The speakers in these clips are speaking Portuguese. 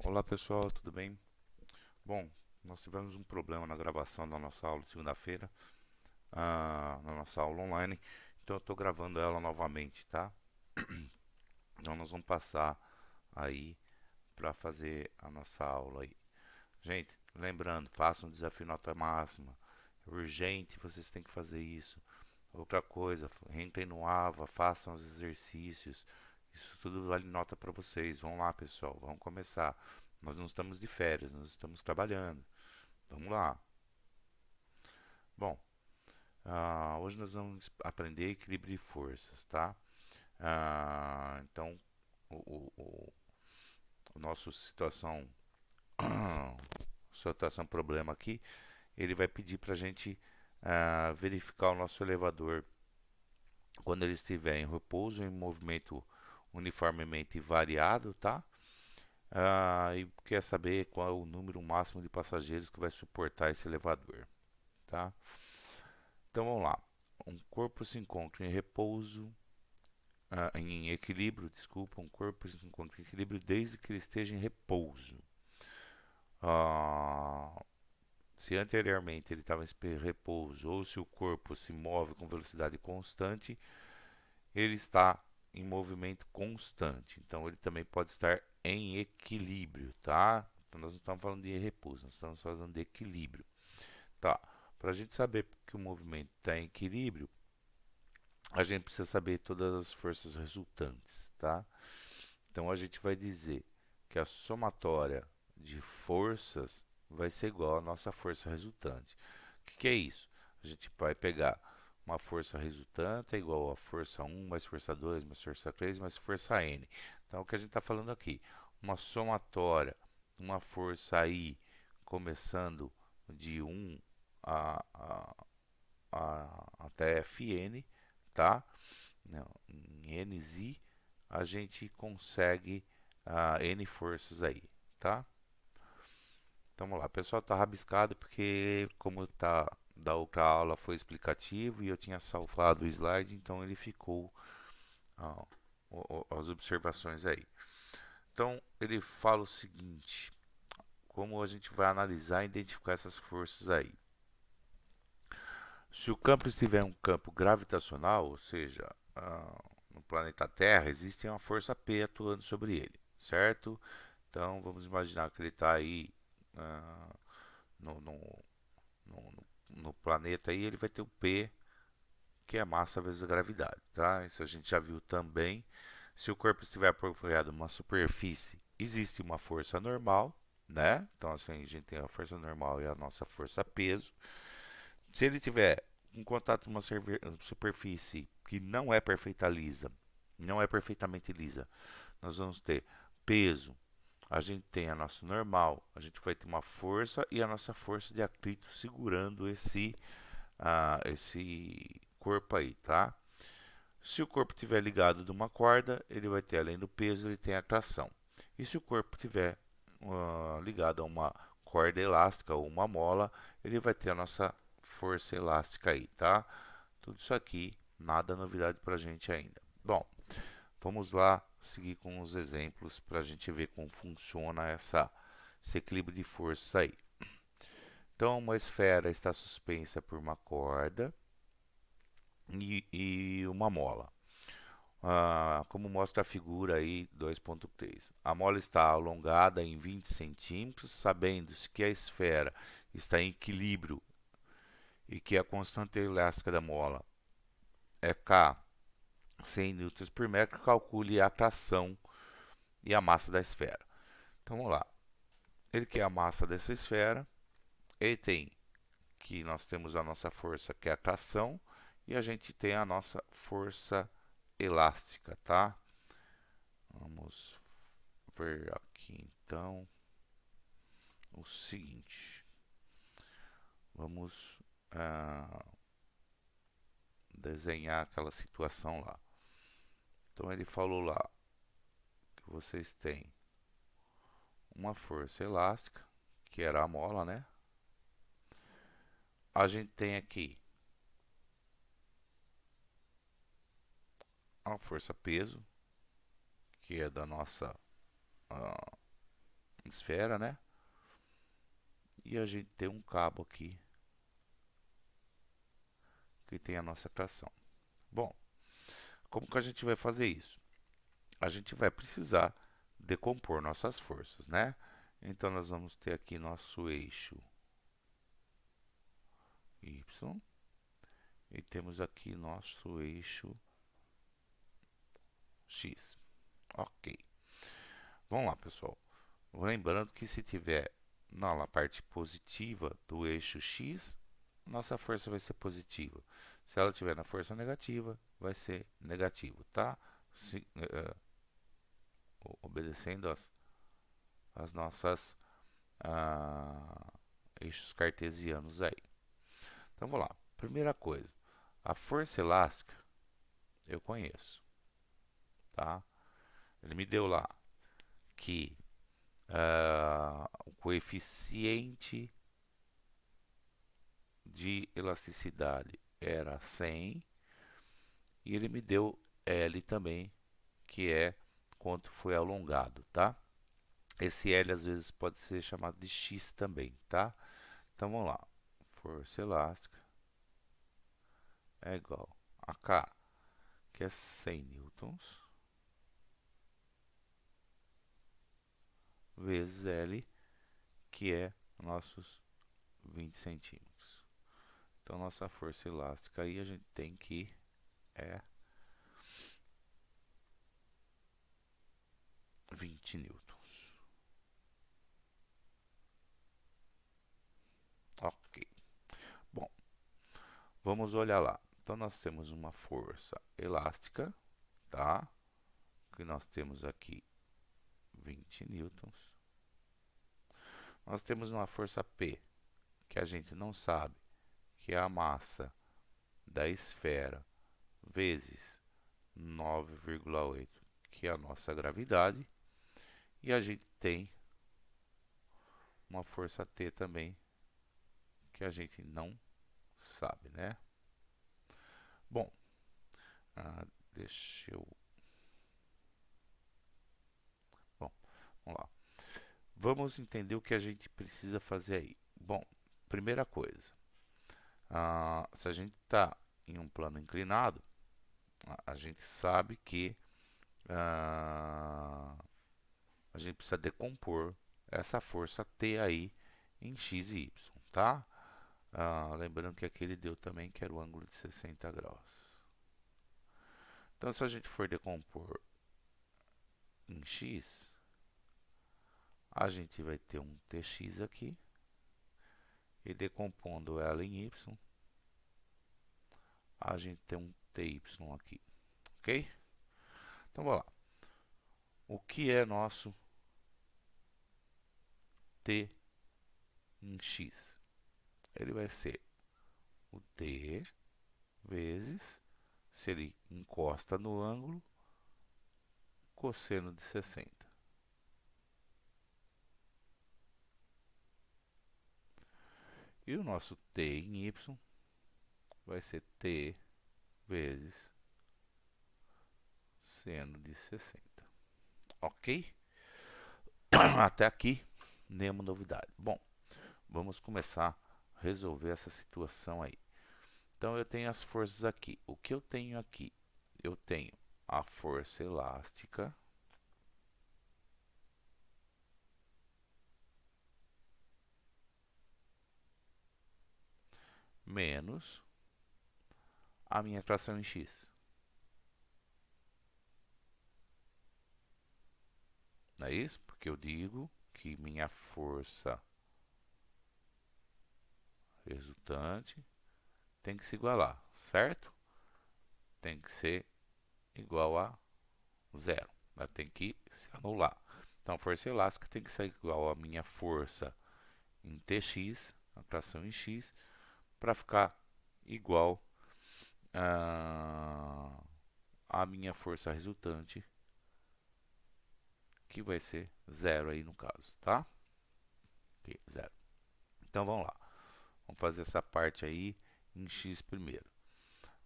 Olá pessoal, tudo bem? Bom, nós tivemos um problema na gravação da nossa aula de segunda-feira, na nossa aula online, então eu estou gravando ela novamente, tá? Então nós vamos passar aí para fazer a nossa aula aí. Gente, lembrando, façam um desafio nota máxima, é urgente, vocês têm que fazer isso. Outra coisa, entrem no AVA, façam os exercícios, isso tudo vale nota para vocês. Vamos lá pessoal, vamos começar. Nós não estamos de férias, nós estamos trabalhando. Vamos lá. Bom, hoje nós vamos aprender equilíbrio de forças, tá? Então, o nosso situação problema aqui, ele vai pedir para a gente verificar o nosso elevador quando ele estiver em repouso, em movimento uniformemente variado, tá? E quer saber qual é o número máximo de passageiros que vai suportar esse elevador, tá? Então vamos lá. Um corpo se encontra em repouso, em equilíbrio, desculpa, um corpo se encontra em equilíbrio desde que ele esteja em repouso. Ah, se anteriormente ele estava em repouso ou se o corpo se move com velocidade constante, ele está em movimento constante. Então ele também pode estar em equilíbrio, tá? Então nós não estamos falando de repouso, nós estamos falando de equilíbrio, tá? Para a gente saber que o movimento está em equilíbrio, a gente precisa saber todas as forças resultantes, tá? Então a gente vai dizer que a somatória de forças vai ser igual à nossa força resultante. O que é isso? A gente vai pegar uma força resultante é igual a força 1 mais força 2 mais força 3 mais força N. Então o que a gente está falando aqui? Uma somatória, uma força I começando de 1 até Fn, tá? Em Nz a gente consegue N forças aí, tá? Então vamos lá, o pessoal tá rabiscado porque como tá da outra aula foi explicativo e eu tinha salvado o slide, então ele ficou ah, as observações aí. Então ele fala o seguinte, como a gente vai analisar e identificar essas forças aí. Se o campo estiver um campo gravitacional, ou seja, no planeta Terra, existe uma força P atuando sobre ele, certo? Então vamos imaginar que ele está aí ah, no, no, no planeta aí, ele vai ter o P, que é a massa vezes a gravidade, tá? Isso a gente já viu também. Se o corpo estiver apropriado a uma superfície, existe uma força normal, né? Então assim, a gente tem a força normal e a nossa força peso. Se ele tiver em contato com uma superfície que não é perfeita lisa, não é perfeitamente lisa, nós vamos ter peso. A gente tem a nossa normal, a gente vai ter uma força e a nossa força de atrito segurando esse corpo aí, tá? Se o corpo estiver ligado de uma corda, ele vai ter, além do peso, ele tem a tração. E se o corpo estiver ligado a uma corda elástica ou uma mola, ele vai ter a nossa força elástica aí, tá? Tudo isso aqui, nada novidade para a gente ainda. Bom, vamos lá seguir com os exemplos para a gente ver como funciona esse equilíbrio de força aí. Então, uma esfera está suspensa por uma corda e uma mola. Como mostra a figura aí 2.3. A mola está alongada em 20 centímetros, sabendo-se que a esfera está em equilíbrio e que a constante elástica da mola é K 100 newtons por metro, calcule a tração e a massa da esfera. Então vamos lá. Ele quer a massa dessa esfera, ele tem que nós temos a nossa força que é a tração e a gente tem a nossa força elástica, tá? Vamos ver aqui então o seguinte. Vamos desenhar aquela situação lá. Então ele falou lá que vocês têm uma força elástica, que era a mola, né? A gente tem aqui a força peso, que é da nossa esfera, né? E a gente tem um cabo aqui que tem a nossa tração. Bom, como que a gente vai fazer isso? A gente vai precisar decompor nossas forças, né? Então nós vamos ter aqui nosso eixo Y e temos aqui nosso eixo X. Ok. Vamos lá, pessoal. Lembrando que se tiver na parte positiva do eixo X, nossa força vai ser positiva. Se ela estiver na força negativa, vai ser negativo, tá? Obedecendo as nossas eixos cartesianos aí. Então, vamos lá. Primeira coisa, a força elástica eu conheço, tá? Ele me deu lá que o coeficiente de elasticidade era 100 e ele me deu L também, que é quanto foi alongado, tá? Esse L às vezes pode ser chamado de X também, tá? Então vamos lá. Força elástica é igual a K, que é 100 newtons, vezes L, que é nossos 20 centímetros. Então, nossa força elástica aí a gente tem que é 20 newtons. Ok. Bom, vamos olhar lá. Então, nós temos uma força elástica, tá? Que nós temos aqui 20 newtons. Nós temos uma força P, que a gente não sabe, que é a massa da esfera vezes 9,8, que é a nossa gravidade. E a gente tem uma força T também, que a gente não sabe, né? Bom, deixa eu... Bom, vamos lá. Vamos entender o que a gente precisa fazer aí. Bom, primeira coisa, se a gente está em um plano inclinado, a gente sabe que a gente precisa decompor essa força T aí em x e y, tá? Lembrando que aqui ele deu também que era o ângulo de 60 graus. Então, se a gente for decompor em x, a gente vai ter um tx aqui, e decompondo ela em y, a gente tem um ty aqui, ok? Então, vamos lá. O que é nosso t em x? Ele vai ser o t vezes, se ele encosta no ângulo, cosseno de 60. E o nosso t em y vai ser t vezes seno de 60. Ok? Até aqui, nenhuma novidade. Bom, vamos começar a resolver essa situação aí. Então, eu tenho as forças aqui. O que eu tenho aqui? Eu tenho a força elástica menos a minha tração em x. Não é isso? Porque eu digo que minha força resultante tem que se igualar, certo? Tem que ser igual a zero. Ela tem que se anular. Então, a força elástica tem que ser igual a minha força em Tx, a tração em x, para ficar igual a minha força resultante, que vai ser zero aí no caso, tá? Ok, zero. Então, vamos lá. Vamos fazer essa parte aí em x primeiro.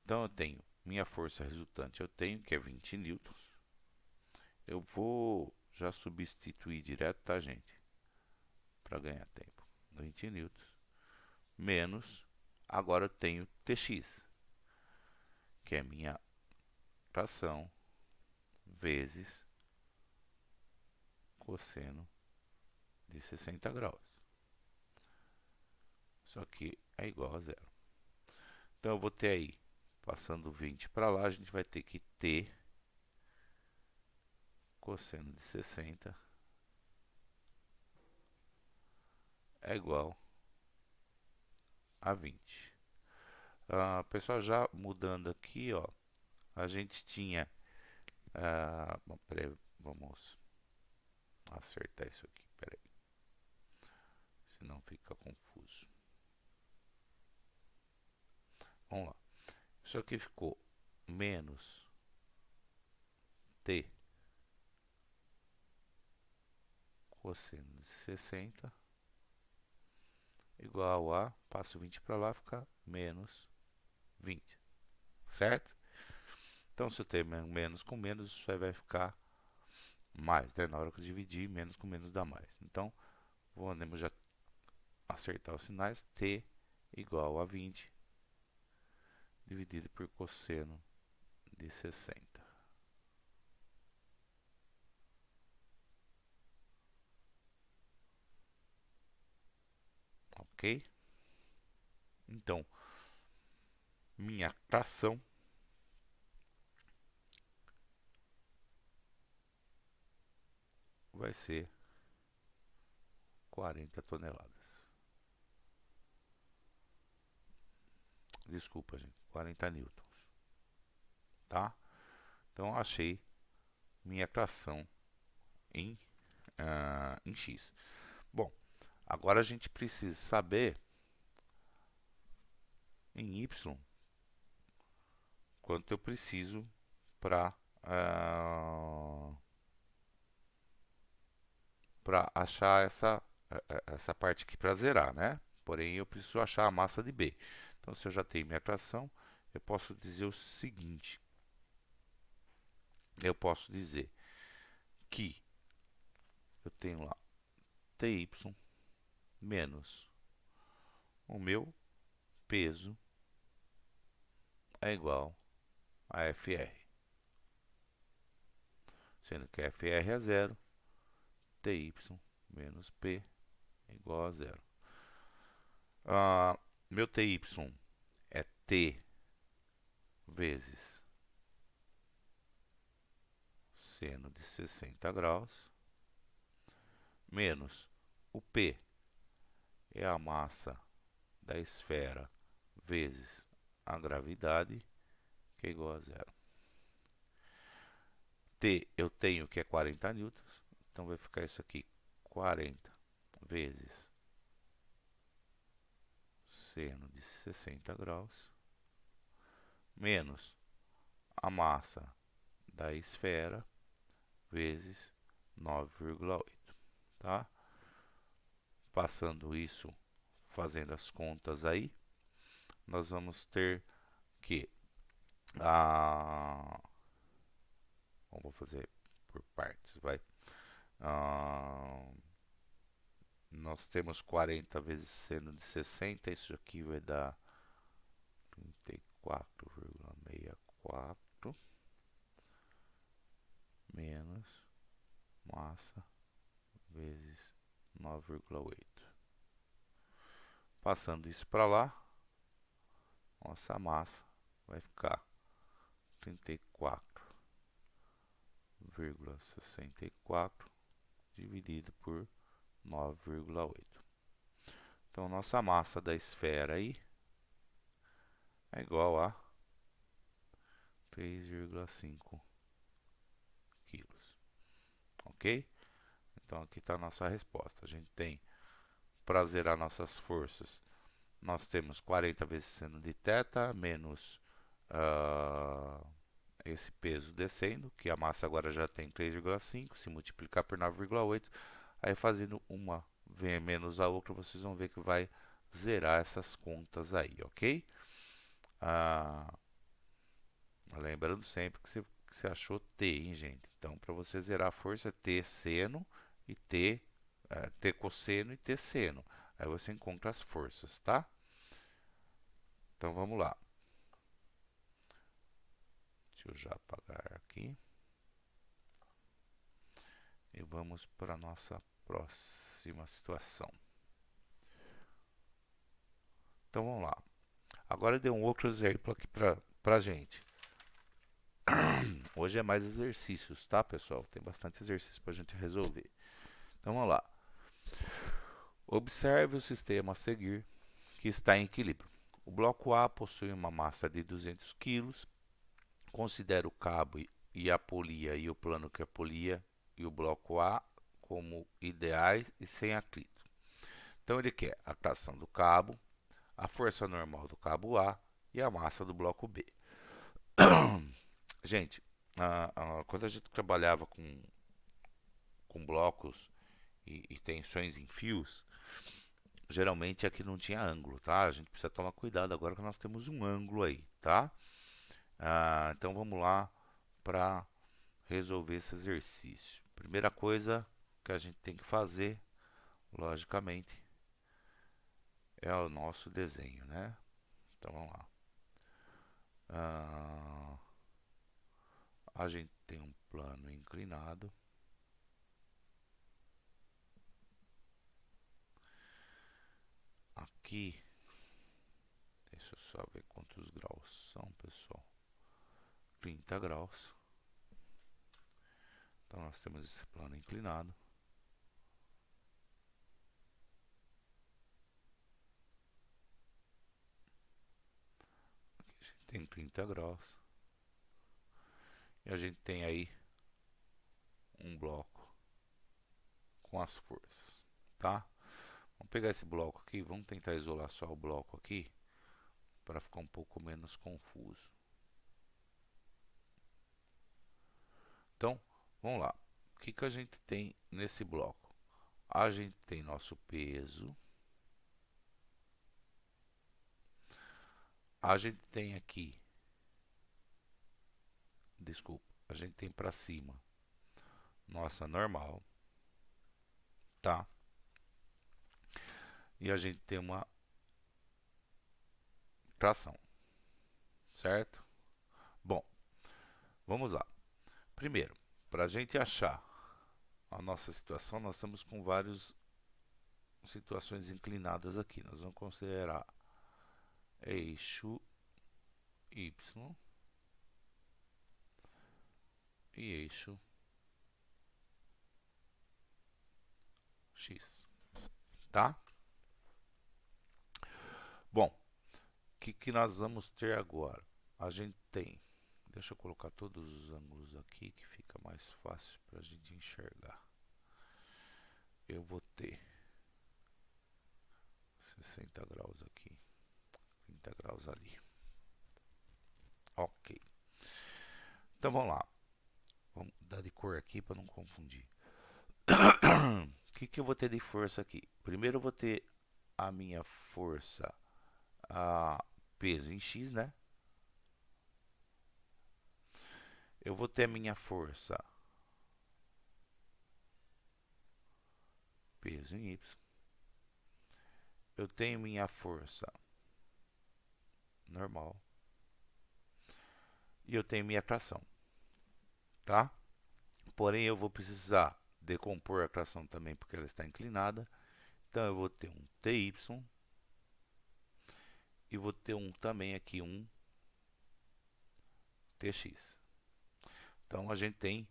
Então, eu tenho minha força resultante, eu tenho que é 20 newtons. Eu vou já substituir direto, tá, gente? para ganhar tempo. 20 newtons menos, agora eu tenho Tx, que é minha tração, vezes cosseno de 60 graus. Isso aqui é igual a zero. Então eu vou ter aí, passando 20 para lá, a gente vai ter que T cosseno de 60 é igual a 20. Pessoal, já mudando aqui, ó, a gente tinha... bom, peraí, vamos acertar isso aqui, peraí, senão fica confuso. Vamos lá. Isso aqui ficou menos T cosseno de 60 igual a, passo 20 para lá, fica menos 20, certo? Então, se eu ter menos com menos, isso aí vai ficar mais, né? Na hora que eu dividir, menos com menos dá mais. Então, vamos já acertar os sinais. T igual a 20 dividido por cosseno de 60. Ok? Então, minha tração vai ser 40 toneladas. Desculpa, gente, 40 newtons. Tá? Então, achei minha tração em X. Bom, agora a gente precisa saber em Y quanto eu preciso para achar essa parte aqui para zerar, né? Porém, eu preciso achar a massa de B. Então, se eu já tenho minha tração, eu posso dizer o seguinte. Eu posso dizer que eu tenho lá TY menos o meu peso é igual a FR. Sendo que FR é zero, TY menos P é igual a zero. Meu TY é T vezes seno de 60 graus, menos o P é a massa da esfera vezes a gravidade, que é igual a zero. T eu tenho que é 40 newtons, então vai ficar isso aqui, 40 vezes seno de 60 graus, menos a massa da esfera vezes 9,8, tá? Passando isso, fazendo as contas aí, nós vamos ter que vamos fazer por partes, vai. Nós temos 40 vezes seno de 60, isso aqui vai dar 34,64 menos massa vezes 9,8. Passando isso para lá, nossa massa vai ficar 34,64 dividido por 9,8. Então, nossa massa da esfera aí é igual a 3,5 quilos. Ok? Então, aqui está a nossa resposta. A gente tem, para zerar nossas forças, nós temos 40 vezes seno de θ, menos esse peso descendo, que a massa agora já tem 3,5, se multiplicar por 9,8, aí fazendo uma menos a outra, vocês vão ver que vai zerar essas contas aí, ok? Lembrando sempre que você achou T, hein, gente? Então, para você zerar a força, é T seno e T T cosseno e T seno. Aí você encontra as forças, tá? Então vamos lá. Deixa eu já apagar aqui. E vamos para a nossa próxima situação. Então vamos lá. Agora eu dei um outro exemplo aqui para a gente. Hoje é mais exercícios, tá, pessoal? Tem bastante exercício para a gente resolver. Então vamos lá. Observe o sistema a seguir, que está em equilíbrio. O bloco A possui uma massa de 200 kg. Considere o cabo e a polia e o plano que apolia e o bloco A como ideais e sem atrito. Então ele quer a tração do cabo, a força normal do cabo A e a massa do bloco B. Gente, quando a gente trabalhava com blocos e tensões em fios, geralmente aqui não tinha ângulo, tá? A gente precisa tomar cuidado agora que nós temos um ângulo aí, tá? Então vamos lá para resolver esse exercício. Primeira coisa que a gente tem que fazer, logicamente, é o nosso desenho, né? Então vamos lá. A gente tem um plano inclinado. Aqui, deixa eu só ver quantos graus são, pessoal. 30 graus. Então nós temos esse plano inclinado. Aqui a gente tem 30 graus. E a gente tem aí um bloco com as forças, tá? Vamos pegar esse bloco aqui, vamos tentar isolar só o bloco aqui para ficar um pouco menos confuso. Então, vamos lá. O que a gente tem nesse bloco? A gente tem nosso peso. A gente tem aqui, desculpa, a gente tem para cima nossa normal, tá? E a gente tem uma tração, certo? Bom, vamos lá. Primeiro, para a gente achar a nossa situação, nós estamos com várias situações inclinadas aqui. Nós vamos considerar eixo Y e eixo X, tá? Bom, o que nós vamos ter agora? A gente tem, deixa eu colocar todos os ângulos aqui que fica mais fácil para a gente enxergar. Eu vou ter 60 graus aqui, 30 graus ali. Ok. Então vamos lá. Vamos dar de cor aqui para não confundir. O que eu vou ter de força aqui? Primeiro eu vou ter a minha força, a peso em X, né? Eu vou ter a minha força, peso em Y. Eu tenho minha força normal. E eu tenho minha tração, tá? Porém, eu vou precisar decompor a tração também, porque ela está inclinada. Então, eu vou ter um TY. E vou ter também aqui um TX. Então, a gente tem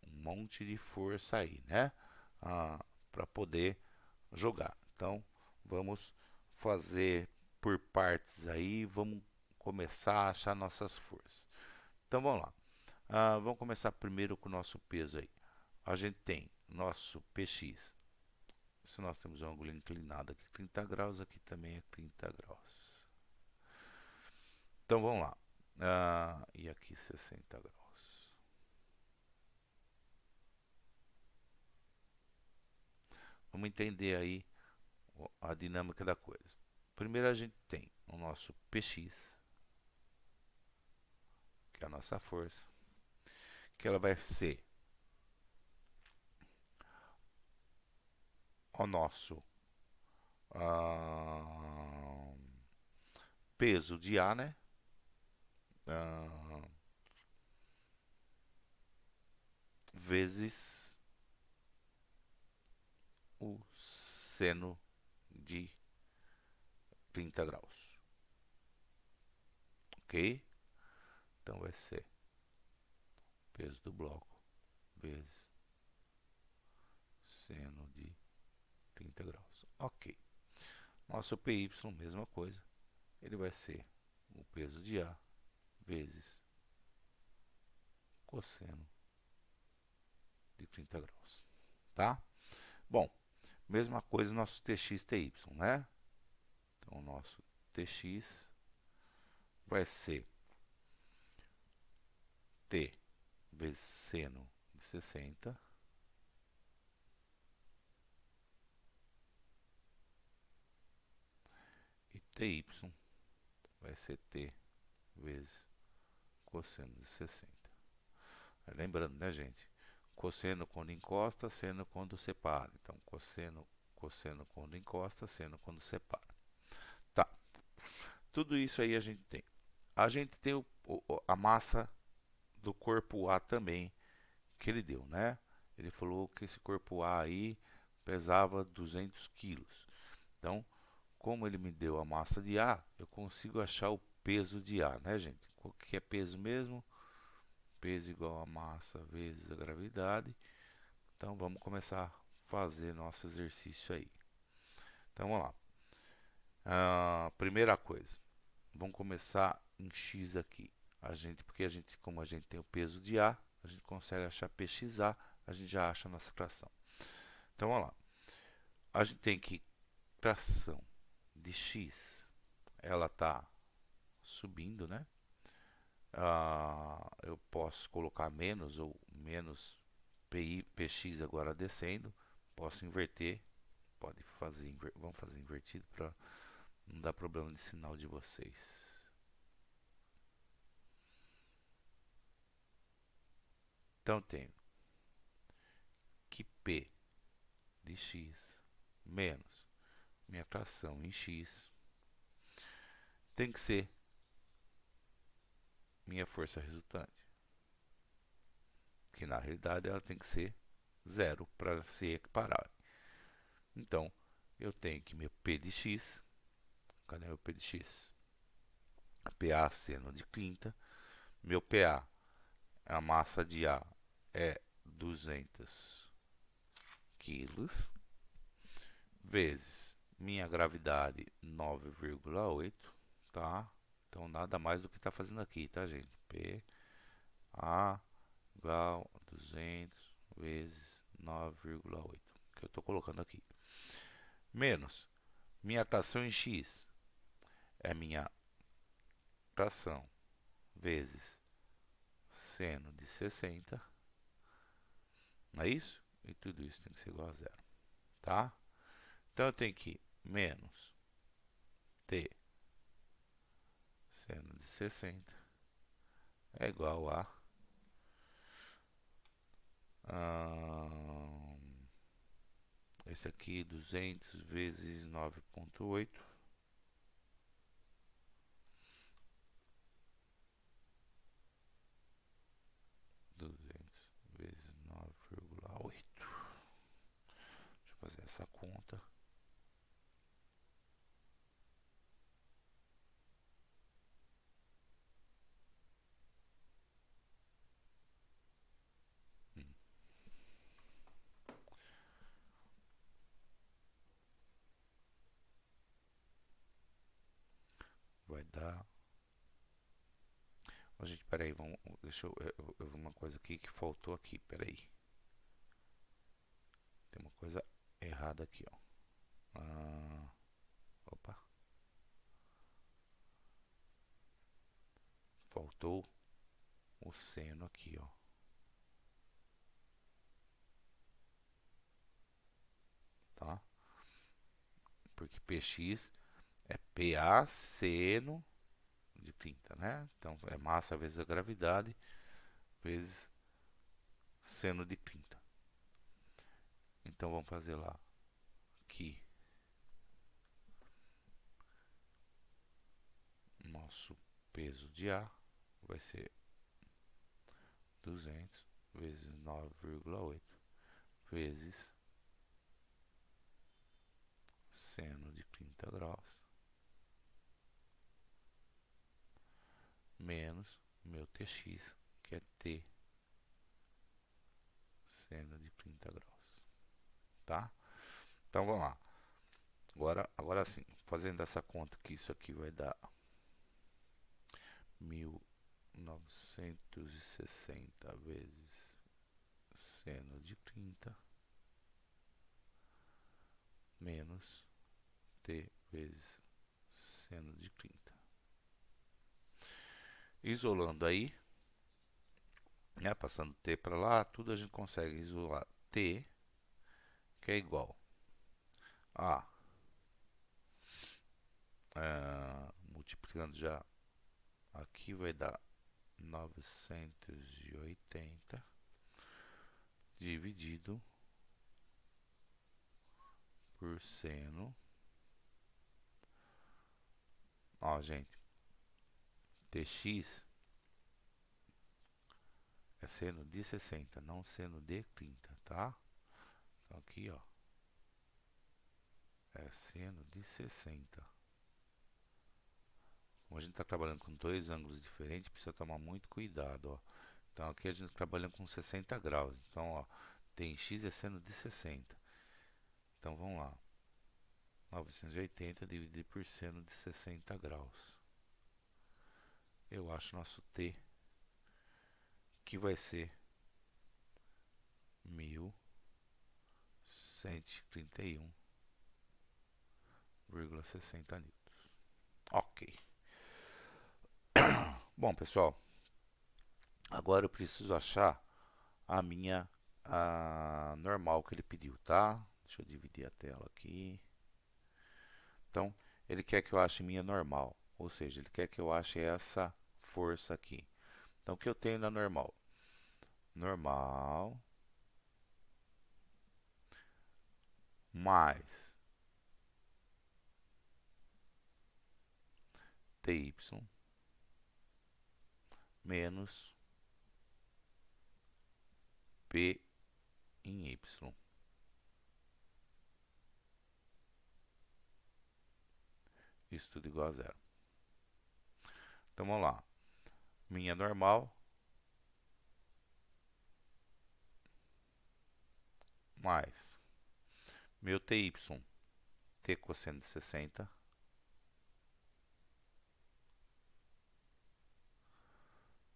um monte de força aí, né? Para poder jogar. Então, vamos fazer por partes aí. Vamos começar a achar nossas forças. Então, vamos lá. Vamos começar primeiro com o nosso peso aí. A gente tem nosso PX. Se nós temos um ângulo inclinado aqui 30 graus, aqui também é 30 graus. Então vamos lá. E aqui 60 graus. Vamos entender aí a dinâmica da coisa. Primeiro a gente tem o nosso PX, que é a nossa força, que ela vai ser o nosso ah, peso de A, né? Ah, vezes o seno de 30 graus, ok? Então vai ser peso do bloco vezes seno de 30 graus, ok? Nosso PY, mesma coisa, ele vai ser o peso de A vezes cosseno de 30 graus, tá? Bom, mesma coisa nosso TX, TY, né? Então, o nosso TX vai ser T vezes seno de 60 e TY vai ser T vezes cosseno de 60. Lembrando, né, gente? Cosseno quando encosta, seno quando separa. Então, cosseno quando encosta, seno quando separa. Tá. Tudo isso aí a gente tem. A gente tem a massa do corpo A também, que ele deu, né? Ele falou que esse corpo A aí pesava 200 quilos. Então, como ele me deu a massa de A, eu consigo achar o peso de A, né, gente? O que é peso mesmo? Peso igual a massa vezes a gravidade. Então, vamos começar a fazer nosso exercício aí. Então, vamos lá. Primeira coisa, vamos começar em x aqui. Porque como a gente tem o peso de A, a gente consegue achar pxa, a gente já acha a nossa fração. Então, vamos lá. A gente tem que fração de x, ela está subindo, né? Eu posso colocar menos ou menos px agora descendo. Posso inverter. Vamos fazer invertido para não dar problema de sinal de vocês. Então, tenho que p de x menos minha fração em x tem que ser minha força resultante, que na realidade ela tem que ser zero para se equiparar. Então, eu tenho que meu p de x, cadê meu p de x? PA seno de 30, meu PA, a massa de A é 200 quilos, vezes minha gravidade 9,8, tá? Então nada mais do que está fazendo aqui, tá, gente? P A igual a 200 vezes 9,8, que eu estou colocando aqui. Menos minha tração em x é minha tração vezes seno de 60, não é isso? E tudo isso tem que ser igual a zero, tá? Então eu tenho que menos t seno de 60 é igual a esse aqui 200 vezes 9,8, 200 vezes 9,8. Deixa eu fazer essa conta. Vai dar. Ó, gente, peraí, deixa eu ver uma coisa aqui que faltou aqui, peraí. Tem uma coisa errada aqui, ó. Opa. Faltou o seno aqui, ó. Tá? Porque px é PA seno de 30, né? Então, é massa vezes a gravidade vezes seno de 30. Então, vamos fazer lá. aqui nosso peso de A vai ser 200 vezes 9,8 vezes seno de 30 graus menos meu TX, que é T seno de 30 graus, tá? Então vamos lá. Agora sim, fazendo essa conta que isso aqui vai dar 1960 vezes seno de 30 menos T vezes seno de 30. Isolando aí, né, passando T para lá, tudo a gente consegue isolar T, que é igual a, multiplicando já, aqui vai dar 980 dividido por seno. Ó, gente, Tx é seno de 60, não seno de 30, tá? Então aqui, ó, é seno de 60. Como a gente está trabalhando com dois ângulos diferentes, precisa tomar muito cuidado, ó. Então aqui a gente está trabalhando com 60 graus. Então, ó, tem x é seno de 60. Então vamos lá. 980 dividido por seno de 60 graus. Eu acho nosso T, que vai ser 1131,60 newtons. Ok. Bom, pessoal, agora eu preciso achar a minha normal que ele pediu, tá? Deixa eu dividir a tela aqui. Então, ele quer que eu ache minha normal, ou seja, ele quer que eu ache essa força aqui. Então, o que eu tenho na normal? Normal mais TY menos P em Y. Isso tudo igual a zero. Então, vamos lá. Minha normal mais meu TY, T cosseno de 60,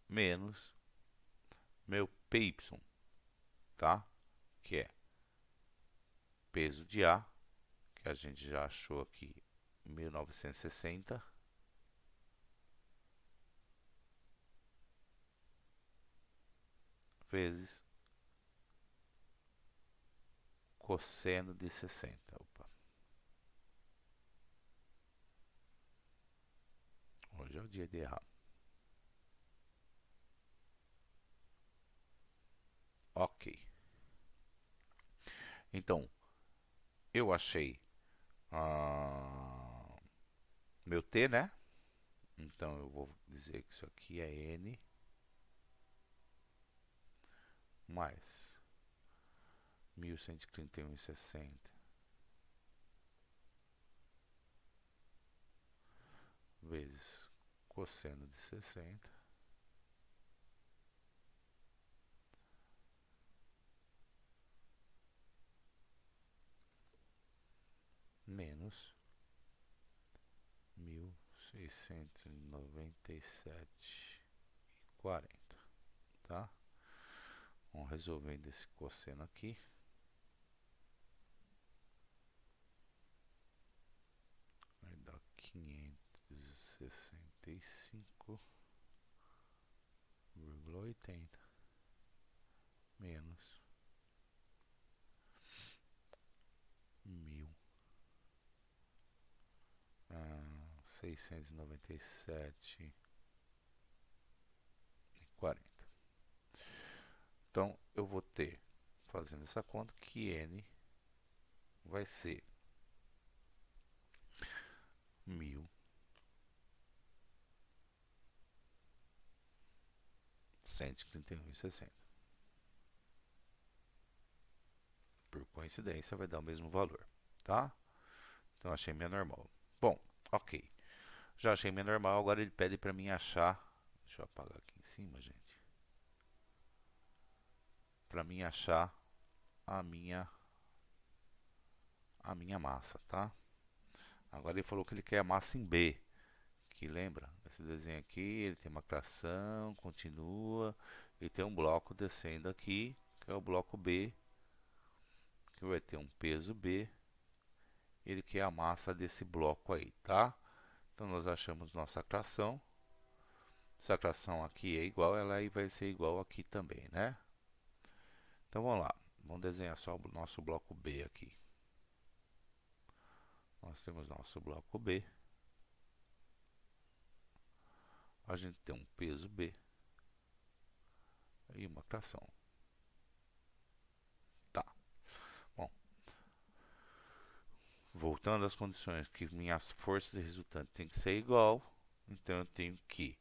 menos meu PY, tá? Que é peso de A, que a gente já achou aqui, 1960, vezes cosseno de 60. Opa. Hoje é o dia de errar. Ok. Então, eu achei meu T, né? Então, eu vou dizer que isso aqui é N mais 1131,60 vezes cosseno de 60 menos 1697,40, tá? Vamos resolvendo esse cosseno aqui. Vai dar 565,80 menos 1697,40. Então, eu vou ter, fazendo essa conta, que N vai ser 1.131,60. Por coincidência, vai dar o mesmo valor, tá? Então, achei minha normal. Bom, ok. Já achei minha normal, agora ele pede para mim achar... Deixa eu apagar aqui em cima, gente. Para mim achar a minha massa, tá? Agora ele falou que ele quer a massa em B. Que lembra? Esse desenho aqui, ele tem uma tração, continua, e tem um bloco descendo aqui, que é o bloco B, que vai ter um peso B. Ele quer a massa desse bloco aí, tá? Então nós achamos nossa tração. Se a tração aqui é igual, ela aí vai ser igual aqui também, né? Então vamos lá, vamos desenhar só o nosso bloco B aqui. Nós temos nosso bloco B. A gente tem um peso B e uma tração. Tá. Bom, voltando às condições que minhas forças de resultante tem que ser igual, então eu tenho que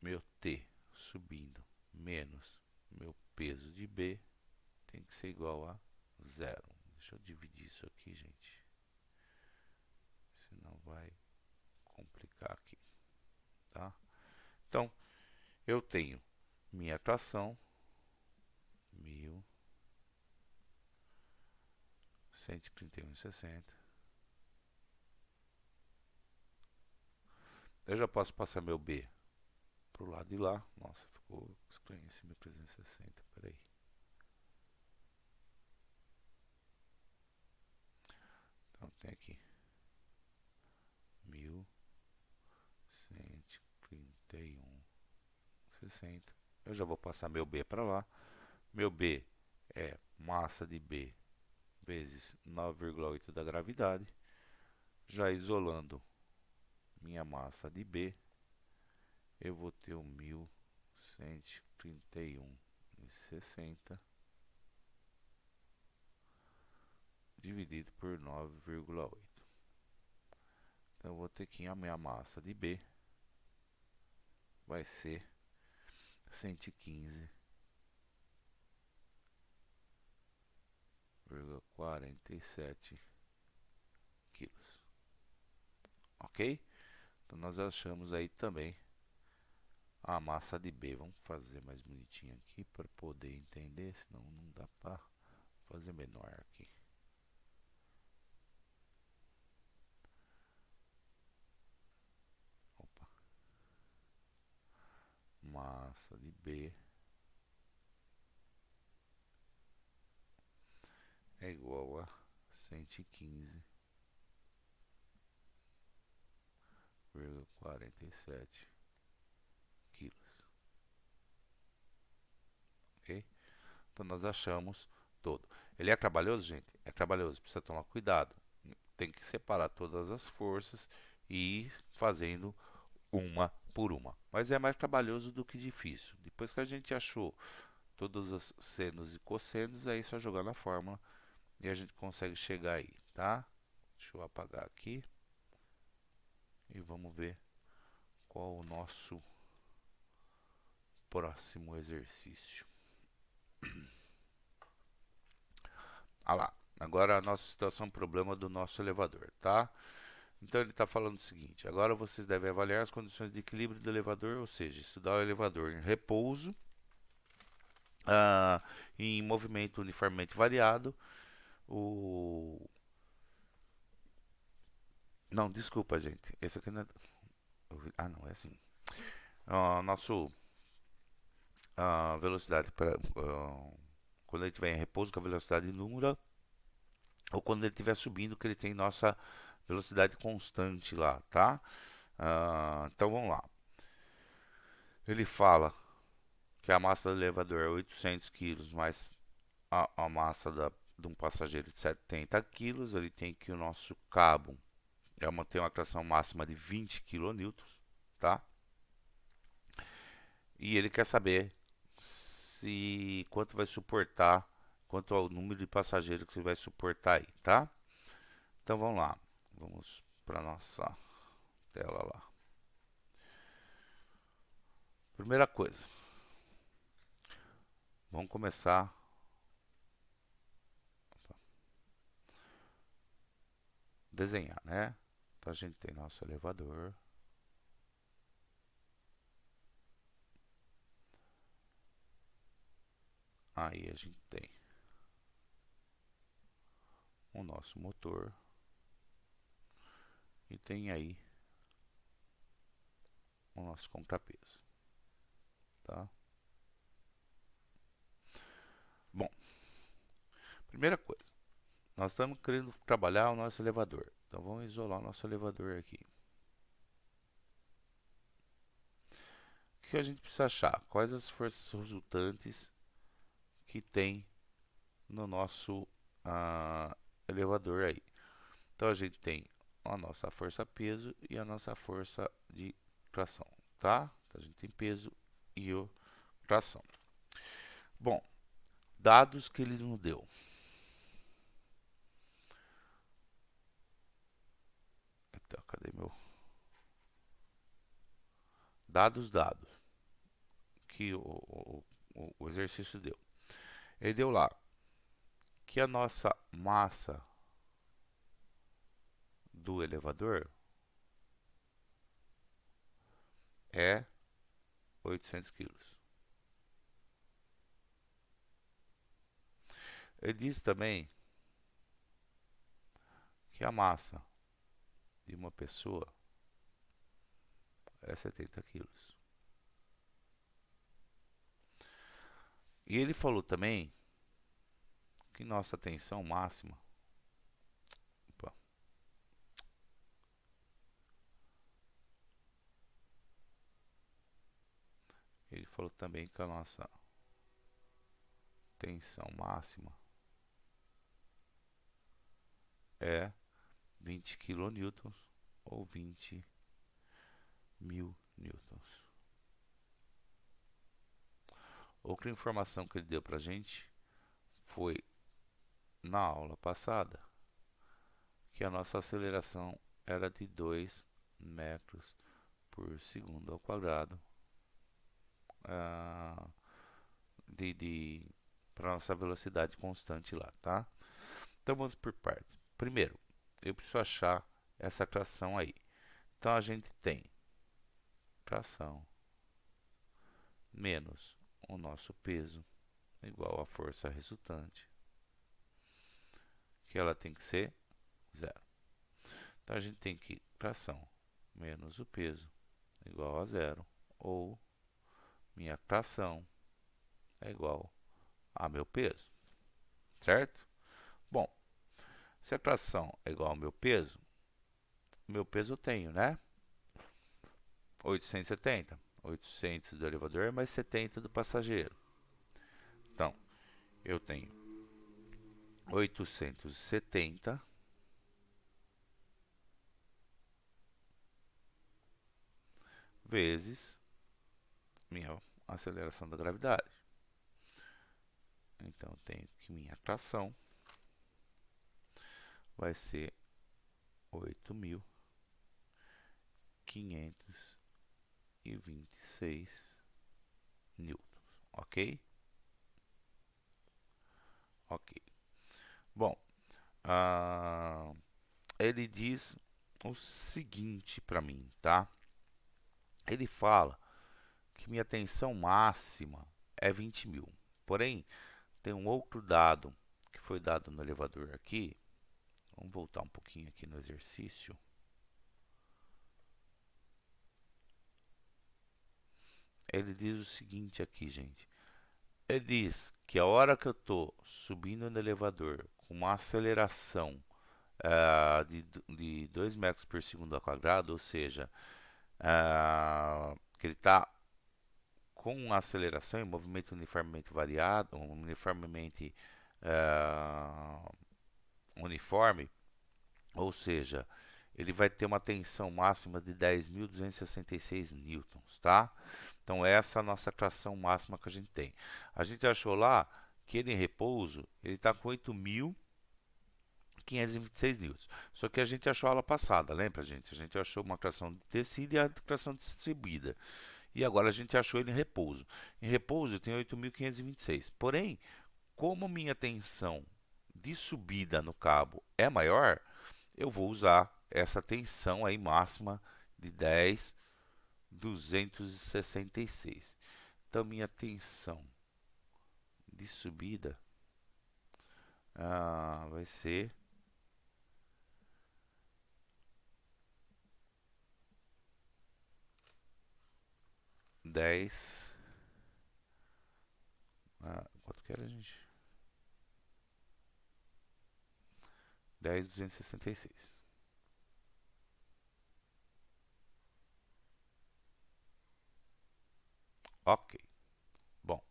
meu T subindo menos meu peso de B tem que ser igual a 0. Deixa eu dividir isso aqui, gente. Senão vai complicar aqui, tá? Então, eu tenho minha tração, 1.131,60. Eu já posso passar meu B pro lado de lá. Nossa, ficou estranho esse 1.360. Peraí. Então tem aqui 1.131,60. Eu já vou passar meu B para lá. Meu B é massa de B vezes 9,8 da gravidade. Já isolando minha massa de B, eu vou ter o 1.131,60 dividido por 9,8. Então, eu vou ter que a minha massa de B vai ser 115,47 quilos. Ok? Então, nós achamos aí também a massa de B. Vamos fazer mais bonitinho aqui para poder entender, senão não dá para fazer menor aqui. Opa. Massa de B é igual a 115,47 quilos. Ok? Então nós achamos todo. Ele é trabalhoso, gente? É trabalhoso, precisa tomar cuidado. Tem que separar todas as forças e ir fazendo uma por uma. Mas é mais trabalhoso do que difícil. Depois que a gente achou todos os senos e cossenos, aí é só jogar na fórmula e a gente consegue chegar aí, tá? Deixa eu apagar aqui. E vamos ver qual o nosso próximo exercício. Ah lá, agora a nossa situação problema do nosso elevador, tá? Então ele está falando o seguinte: agora vocês devem avaliar as condições de equilíbrio do elevador, ou seja, estudar o elevador em repouso, em movimento uniformemente variado, não, desculpa, gente, esse aqui não é... não, é assim. Nosso velocidade quando ele estiver em repouso com a velocidade nula, ou quando ele estiver subindo, que ele tem nossa velocidade constante lá, tá? Então vamos lá. Ele fala que a massa do elevador é 800 kg, mais a massa de um passageiro de 70 kg. Ele tem que o nosso cabo tem uma tração máxima de 20 kN, tá? E ele quer saber quanto vai suportar, quanto ao número de passageiros que você vai suportar aí, tá? Então vamos lá. Vamos para nossa tela lá. Primeira coisa, vamos começar a desenhar, né? Então a gente tem nosso elevador. Aí a gente tem o nosso motor e tem aí o nosso contrapeso, tá? Bom, primeira coisa, nós estamos querendo trabalhar o nosso elevador. Então vamos isolar o nosso elevador aqui. O que a gente precisa achar? Quais as forças resultantes que tem no nosso elevador aí? Então a gente tem a nossa força peso e a nossa força de tração, tá? Então a gente tem peso e tração. Bom, dados que ele nos deu. Então, cadê meu? Dados que o exercício deu. Ele deu lá que a nossa massa do elevador é 800 quilos. Ele diz também que a massa de uma pessoa é 70 quilos. E ele falou também que nossa tensão máxima, opa, ele falou também que a nossa tensão máxima é 20 kN ou 20 mil newtons. Outra informação que ele deu pra gente foi na aula passada que a nossa aceleração era de 2 metros por segundo ao quadrado para nossa velocidade constante lá, tá? Então vamos por partes. Primeiro, eu preciso achar essa tração aí. Então a gente tem tração menos o nosso peso igual à força resultante, que ela tem que ser zero. Então a gente tem que tração menos o peso igual a zero, ou minha tração é igual a meu peso, certo? Bom, se a tração é igual ao meu peso eu tenho, né? 870. 800 do elevador mais 70 do passageiro. Então, eu tenho 870 vezes minha aceleração da gravidade. Então, eu tenho que minha tração vai ser 8.526 newtons, ok? Ok. Bom, ele diz o seguinte para mim, tá? Ele fala que minha tensão máxima é 20 mil. Porém, tem um outro dado que foi dado no elevador aqui. Vamos voltar um pouquinho aqui no exercício. Ele diz o seguinte aqui, gente. Ele diz que a hora que eu estou subindo no elevador com uma aceleração de 2 metros por segundo ao quadrado, ou seja, que ele está com uma aceleração e movimento uniformemente variado, uniformemente uniforme, ou seja, ele vai ter uma tensão máxima de 10.266 newtons, tá? Então essa é a nossa tração máxima que a gente tem. A gente achou lá que ele em repouso, ele está com 8.526 8.526 newtons. Só que a gente achou a aula passada, lembra, gente? A gente achou uma tração de descida e a tração distribuída. E agora a gente achou ele em repouso. Em repouso eu tenho 8.526. Porém, como minha tensão de subida no cabo é maior, eu vou usar essa tensão aí máxima de 10.266. Então minha tensão de subida vai ser 10. Quanto que era, gente? 10.266. Ok. Bom.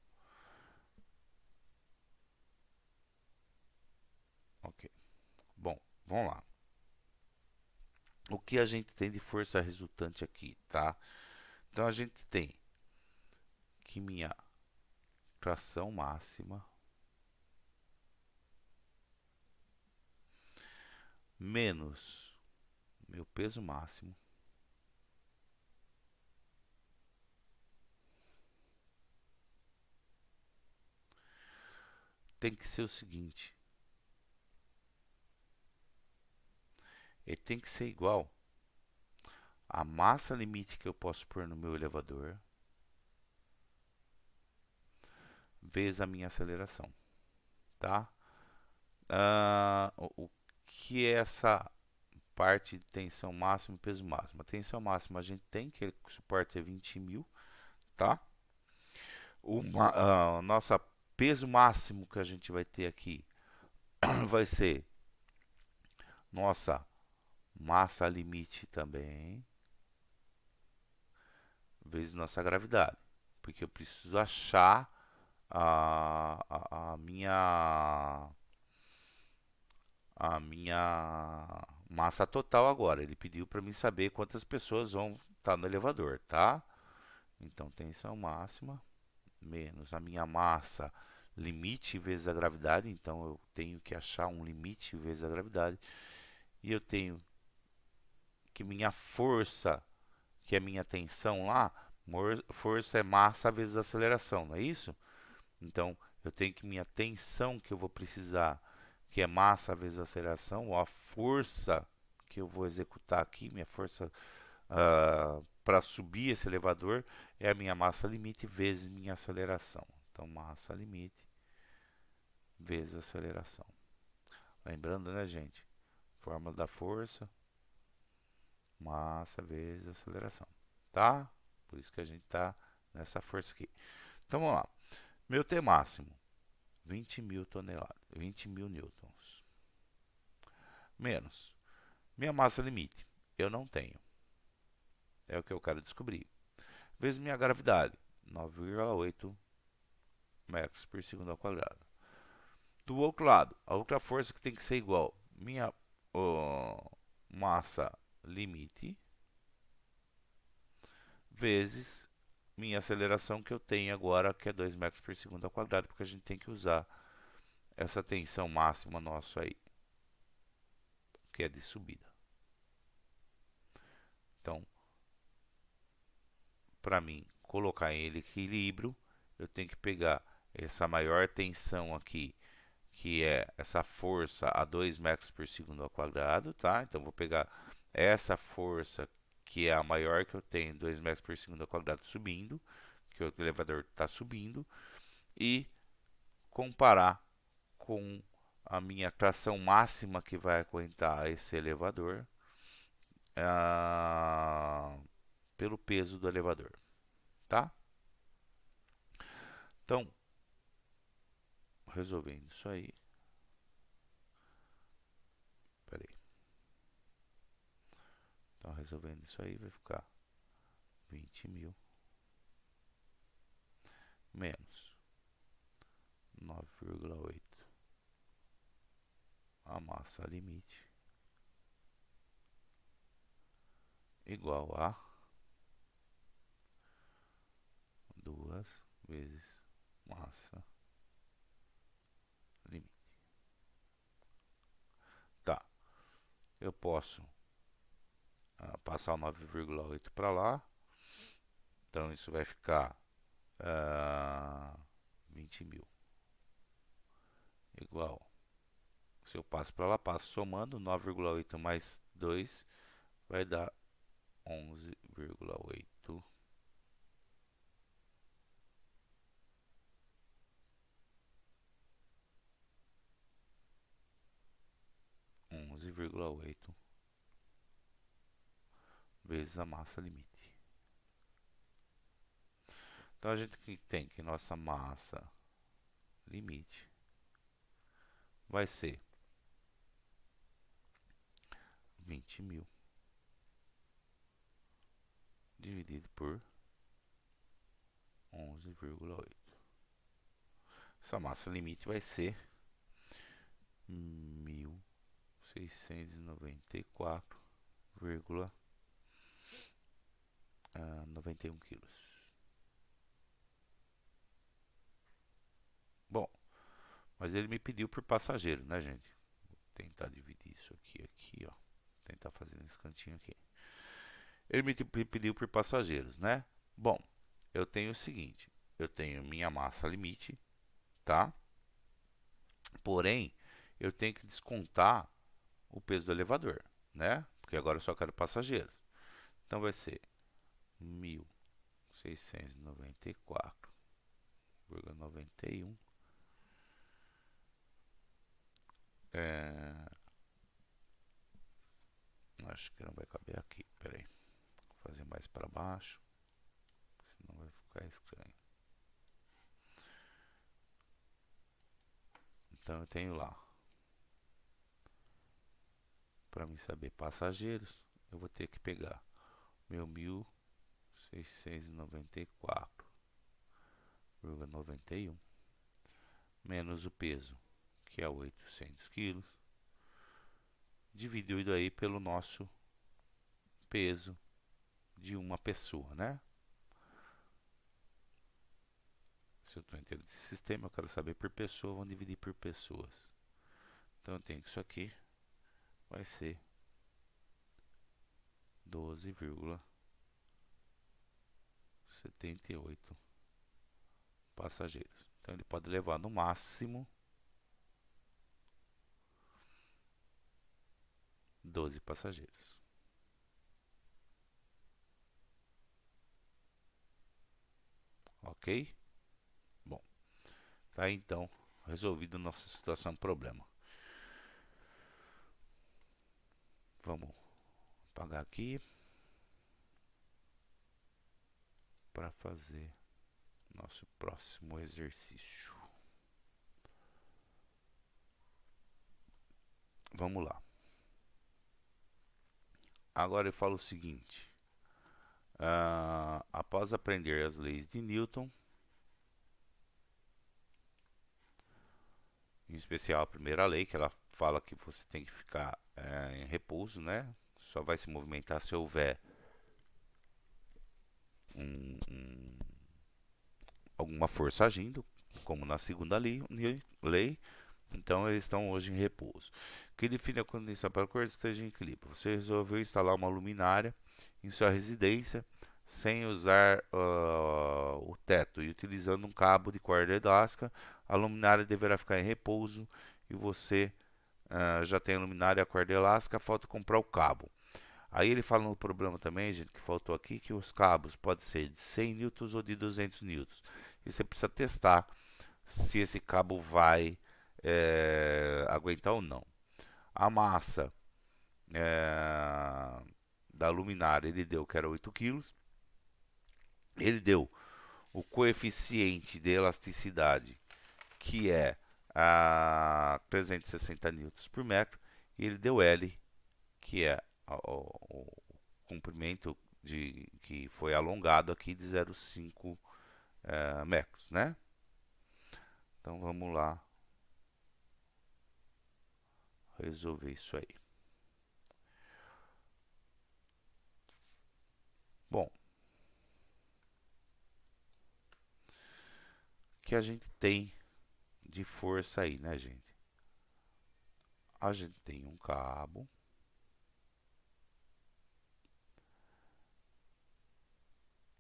Ok. Bom, vamos lá. O que a gente tem de força resultante aqui, tá? Então a gente tem que minha tração máxima menos meu peso máximo tem que ser o seguinte: ele tem que ser igual à massa limite que eu posso pôr no meu elevador vezes a minha aceleração, tá? O que é essa parte de tensão máxima e peso máximo? A tensão máxima a gente tem, que o suporte é 20.000, tá? Nossa peso máximo que a gente vai ter aqui vai ser nossa massa limite também, vezes nossa gravidade. Porque eu preciso achar a minha massa total agora. Ele pediu para mim saber quantas pessoas vão estar no elevador, tá? Então, tensão máxima menos a minha massa limite vezes a gravidade. Então, eu tenho que achar um limite vezes a gravidade. E eu tenho que minha força, que é minha tensão lá, força é massa vezes aceleração, não é isso? Então, eu tenho que minha tensão que eu vou precisar, que é massa vezes aceleração, ou a força que eu vou executar aqui, minha força para subir esse elevador, é a minha massa limite vezes minha aceleração. Então, massa limite vezes aceleração. Lembrando, né, gente? Fórmula da força, massa vezes aceleração. Tá? Por isso que a gente está nessa força aqui. Então, vamos lá. Meu T máximo, 20.000 toneladas, 20.000 newtons. Menos minha massa limite, eu não tenho. É o que eu quero descobrir. Vezes minha gravidade, 9,8 metros por segundo ao quadrado. Do outro lado, a outra força que tem que ser igual, minha massa limite, vezes minha aceleração que eu tenho agora, que é 2 metros por segundo ao quadrado, porque a gente tem que usar essa tensão máxima nossa aí, que é de subida. Então, para mim colocar em equilíbrio, eu tenho que pegar essa maior tensão aqui, que é essa força a 2 metros por segundo ao quadrado, tá? Então, vou pegar essa força, que é a maior que eu tenho, 2 metros por segundo ao quadrado subindo, que o elevador está subindo, e comparar com a minha tração máxima que vai aguentar esse elevador pelo peso do elevador, tá? Então, resolvendo isso aí, peraí. Então, resolvendo isso aí, vai ficar 20.000 menos 9,8 a massa limite igual a 2 vezes massa limite. Tá. eu posso passar o 9,8 para lá. Então isso vai ficar 20 mil igual. Se eu passo para lá, passo somando 9,8 mais 2 vai dar 11,8. 11,8 vezes a massa limite. Então a gente tem que nossa massa limite vai ser 20 mil dividido por 11,8. Essa massa limite vai ser 1.694,91 quilos. Bom, mas ele me pediu por passageiro, né, gente? Vou tentar dividir isso aqui, ó. Tentar fazer nesse cantinho aqui. Ele me pediu por passageiros, né? Bom, eu tenho o seguinte, eu tenho minha massa limite, tá? Porém, eu tenho que descontar o peso do elevador, né? Porque agora eu só quero passageiros. Então vai ser 1.694,91. Acho que não vai caber aqui, peraí. Vou fazer mais para baixo, senão vai ficar estranho. Então eu tenho lá, para mim saber passageiros, eu vou ter que pegar meu 1.694,91 menos o peso, que é 800 quilos, dividido aí pelo nosso peso de uma pessoa, né? Se eu estou entendendo esse sistema, eu quero saber por pessoa, vamos dividir por pessoas. Então eu tenho que isso aqui vai ser 12,78 passageiros. Então ele pode levar no máximo 12 passageiros. Ok? Bom, tá então resolvido nossa situação problema. Vamos apagar aqui para fazer nosso próximo exercício. Vamos lá. Agora eu falo o seguinte. Após aprender as leis de Newton, em especial a primeira lei, que ela fala que você tem que ficar em repouso, né? Só vai se movimentar se houver alguma força agindo, como na segunda lei. Então eles estão hoje em repouso. Que define a condição para que a coisa esteja em equilíbrio. Você resolveu instalar uma luminária em sua residência sem usar o teto e utilizando um cabo de corda elástica. A luminária deverá ficar em repouso e você já tem a luminária e a corda elástica, falta comprar o cabo. Aí ele fala no problema também, gente, que faltou aqui, que os cabos podem ser de 100 newtons ou de 200 newtons. E você precisa testar se esse cabo vai aguentar ou não. A massa da luminária ele deu que era 8 kg. Ele deu o coeficiente de elasticidade, que é 360 newtons por metro. E ele deu L, que é o comprimento que foi alongado aqui de 0,5 metros, né? Então vamos lá resolver isso aí. Bom, o que a gente tem de força aí, né, gente? A gente tem um cabo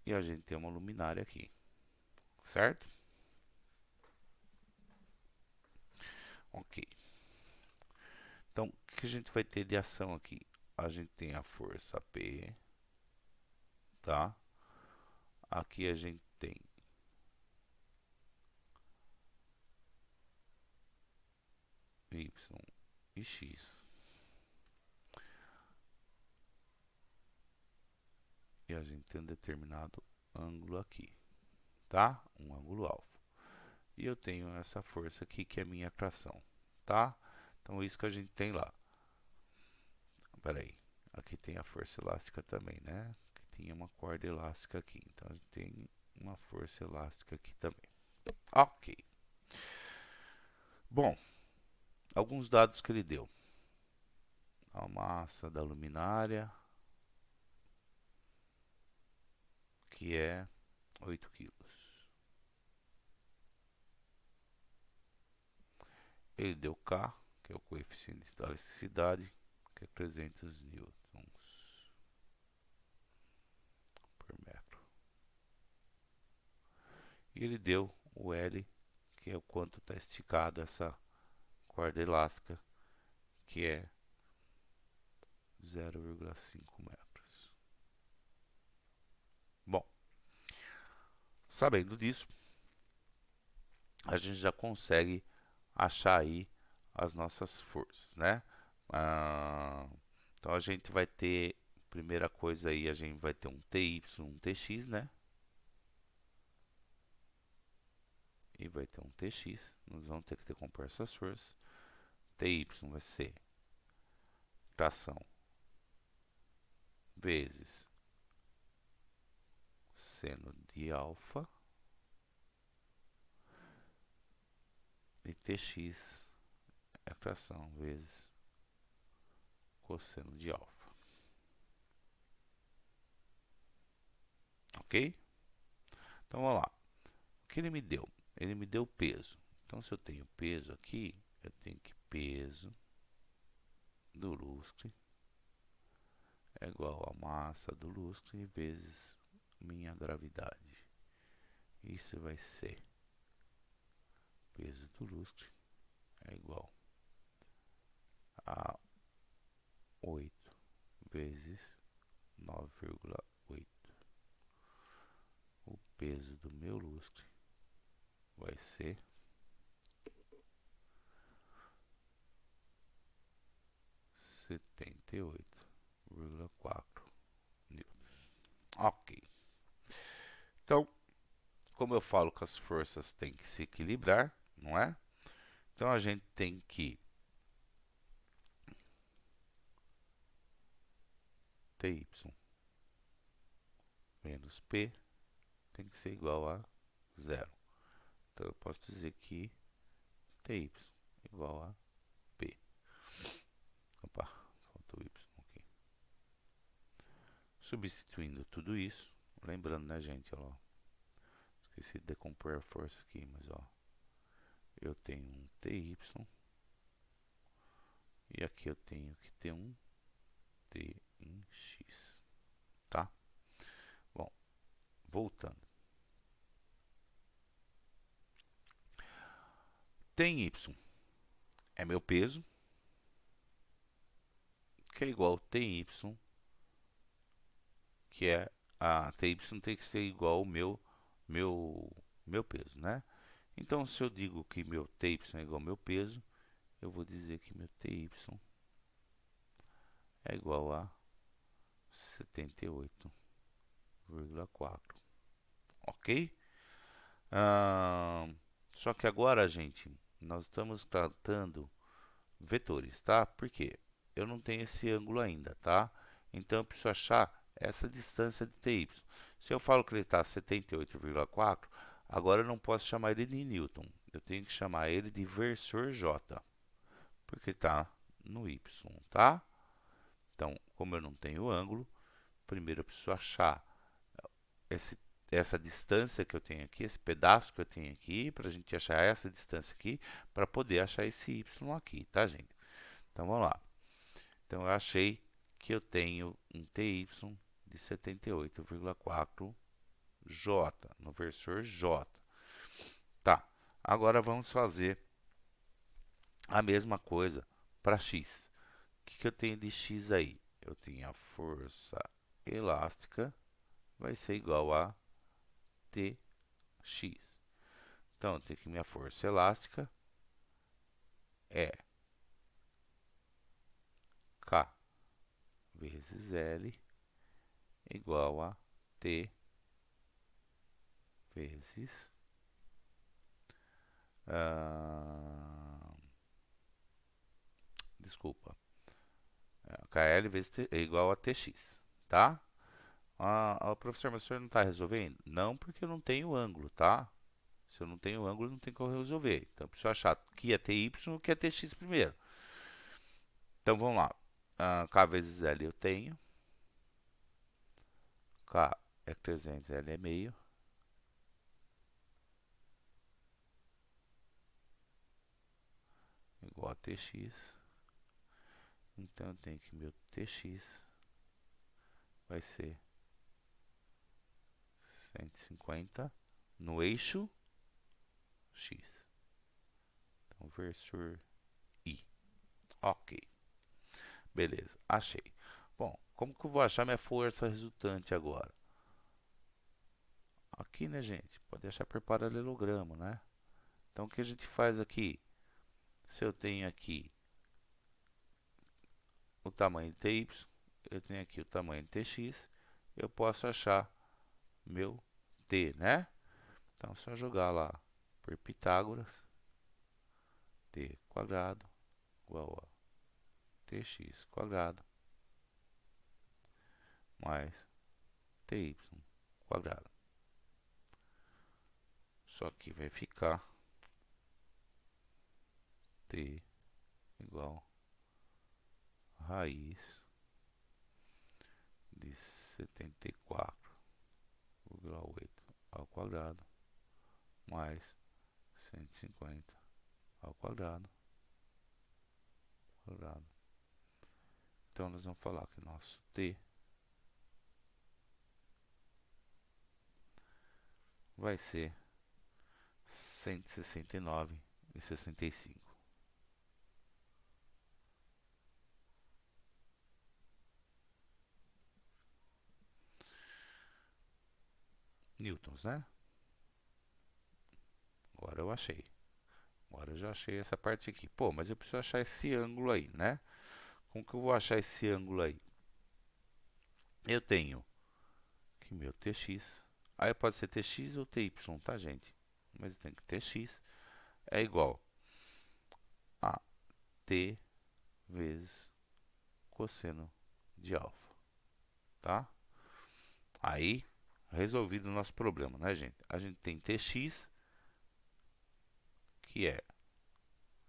e a gente tem uma luminária aqui, certo? Ok. Então, o que a gente vai ter de ação aqui? A gente tem a força P, tá? Aqui a gente tem Y e X. E a gente tem um determinado ângulo aqui, tá? Um ângulo alfa. E eu tenho essa força aqui que é minha tração, tá? Então, isso que a gente tem lá. Espera aí. Aqui tem a força elástica também, né? Aqui tinha uma corda elástica aqui. Então, a gente tem uma força elástica aqui também. Ok. Bom, alguns dados que ele deu. A massa da luminária, que é 8 kg. Ele deu K, que é o coeficiente da elasticidade, que é 300 newtons por metro. E ele deu o L, que é o quanto está esticado essa corda elástica, que é 0,5 metros. Bom, sabendo disso, a gente já consegue achar aí as nossas forças, né? Então a gente vai ter, primeira coisa aí, a gente vai ter um TY, um TX, né? E vai ter um TX, nós vamos ter que decompor essas forças. TY vai ser tração vezes seno de alfa, e TX é tração vezes cosseno de alfa. Ok? Então vamos lá. O que ele me deu? Ele me deu peso. Então, se eu tenho peso aqui, eu tenho que peso do lustre é igual a massa do lustre vezes minha gravidade. Isso vai ser peso do lustre é igual a 8 vezes 9,8. O peso do meu lustre vai ser 78,4 newtons. Ok. Então, como eu falo que as forças têm que se equilibrar, não é? Então a gente tem que TY menos P tem que ser igual a zero. Então eu posso dizer que TY igual a P. Opa, faltou Y aqui. Substituindo tudo isso, lembrando, né, gente, ó, esqueci de decompor a força aqui, mas ó, eu tenho um TY e aqui eu tenho que ter um T em X, tá? Bom, voltando. Tem Y é meu peso, que é igual a TY, que é a TY tem que ser igual ao meu peso, né? Então, se eu digo que meu TY é igual ao meu peso, eu vou dizer que meu TY é igual a 78,4, ok? Só que agora, gente, nós estamos tratando vetores, tá? Por quê? Eu não tenho esse ângulo ainda, tá? Então, eu preciso achar essa distância de TY. Se eu falo que ele está a 78,4, agora eu não posso chamar ele de Newton. Eu tenho que chamar ele de versor J, porque está no Y, tá? Então, como eu não tenho ângulo, primeiro eu preciso achar esse, essa distância que eu tenho aqui, esse pedaço que eu tenho aqui, para a gente achar essa distância aqui, para poder achar esse Y aqui, tá, gente? Então, vamos lá. Então, eu achei que eu tenho um TY de 78,4 J, no versor J. Tá, agora vamos fazer a mesma coisa para x. O que eu tenho de x aí? Eu tenho a força elástica, vai ser igual a Tx. Então, eu tenho que minha força elástica é K vezes L igual a T vezes desculpa, KL vezes T, é igual a TX, tá? Professor, mas o senhor não está resolvendo? Não, porque eu não tenho ângulo, tá? Se eu não tenho ângulo, não tem como resolver. Então, eu preciso achar que é TY e que é TX primeiro. Então, vamos lá. K vezes L eu tenho. K é 300, L é meio. Igual a TX. Então, eu tenho que meu TX vai ser 150 no eixo X. Então, versor I. Ok. Beleza, achei. Bom, como que eu vou achar minha força resultante agora? Aqui, né, gente? Pode achar por paralelogramo, né? Então, o que a gente faz aqui? Se eu tenho aqui o tamanho de TY, eu tenho aqui o tamanho de TX, eu posso achar meu T, né? Então, é só jogar lá por Pitágoras, T quadrado igual a TX quadrado mais TY quadrado. Só que vai ficar T igual a raiz de 74,8 ao quadrado mais 150 ao quadrado. Então, nós vamos falar que nosso T vai ser 169,65 newtons, né? Agora eu achei. Agora eu já achei essa parte aqui. Pô, mas eu preciso achar esse ângulo aí, né? Como que eu vou achar esse ângulo aí? Eu tenho que meu TX, aí pode ser TX ou TY, tá, gente? Mas eu tenho que TX é igual a T vezes cosseno de alfa, tá? Aí, resolvido o nosso problema, né, gente? A gente tem TX, que é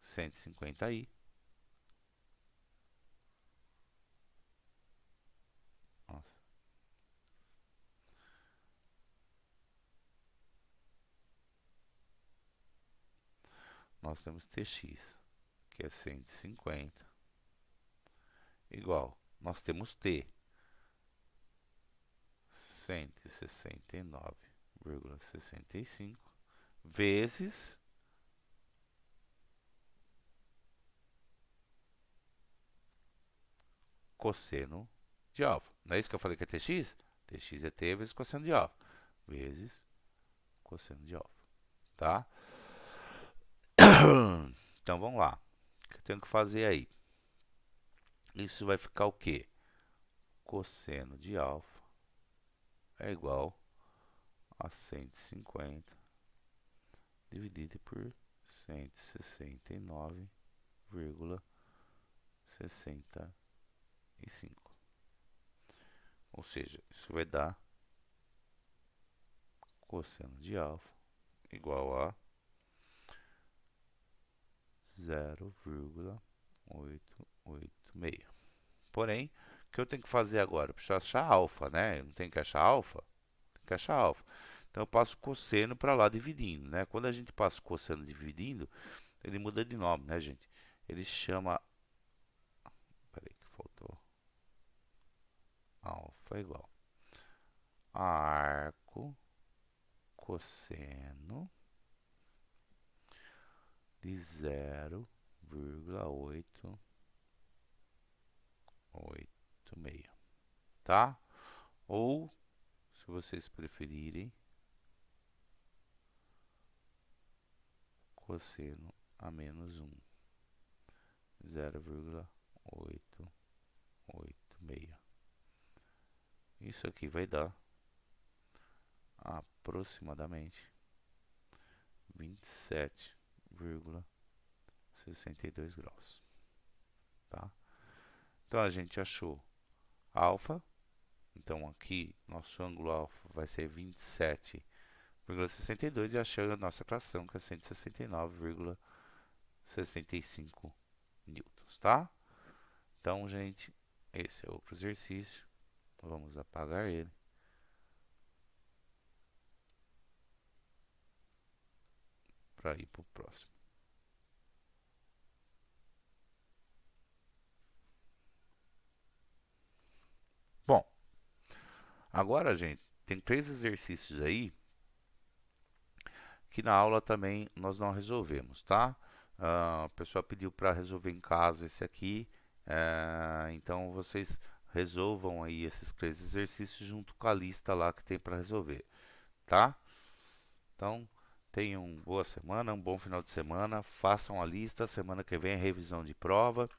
150i. Nossa. Nós temos TX, que é 150, igual. Nós temos T, 169,65, vezes cosseno de alfa. Não é isso que eu falei que é TX? TX é T vezes cosseno de alfa, vezes cosseno de alfa, tá? Então, vamos lá. O que eu tenho que fazer aí? Isso vai ficar o quê? Cosseno de alfa é igual a 150 dividido por 169,65. Ou seja, isso vai dar cosseno de alfa igual a 0,886. Porém, o que eu tenho que fazer agora? Eu preciso achar alfa, né? Eu não tenho que achar alfa? Tem que achar alfa. Então, eu passo cosseno para lá dividindo, né? Quando a gente passa o cosseno dividindo, ele muda de nome, né, gente? Ele chama... Peraí que faltou. Alfa igual a arco cosseno de 0,886, tá? Ou, se vocês preferirem, cosseno a menos 1, 0,886. Isso aqui vai dar aproximadamente 27,62 graus, tá? Então a gente achou alfa. Então aqui nosso ângulo alfa vai ser 27,62 e achei a nossa fração que é 169,65 newtons, tá? Então, gente, esse é outro exercício. Vamos apagar ele. Para ir para o próximo. Bom, agora, gente, tem 3 exercícios aí que na aula também nós não resolvemos, tá? O pessoal pediu para resolver em casa esse aqui, então vocês resolvam aí esses 3 exercícios junto com a lista lá que tem para resolver, tá? Então, tenham uma boa semana, um bom final de semana, façam a lista, semana que vem é revisão de prova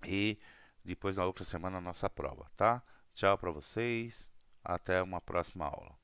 e depois na outra semana a nossa prova, tá? Tchau para vocês, até uma próxima aula.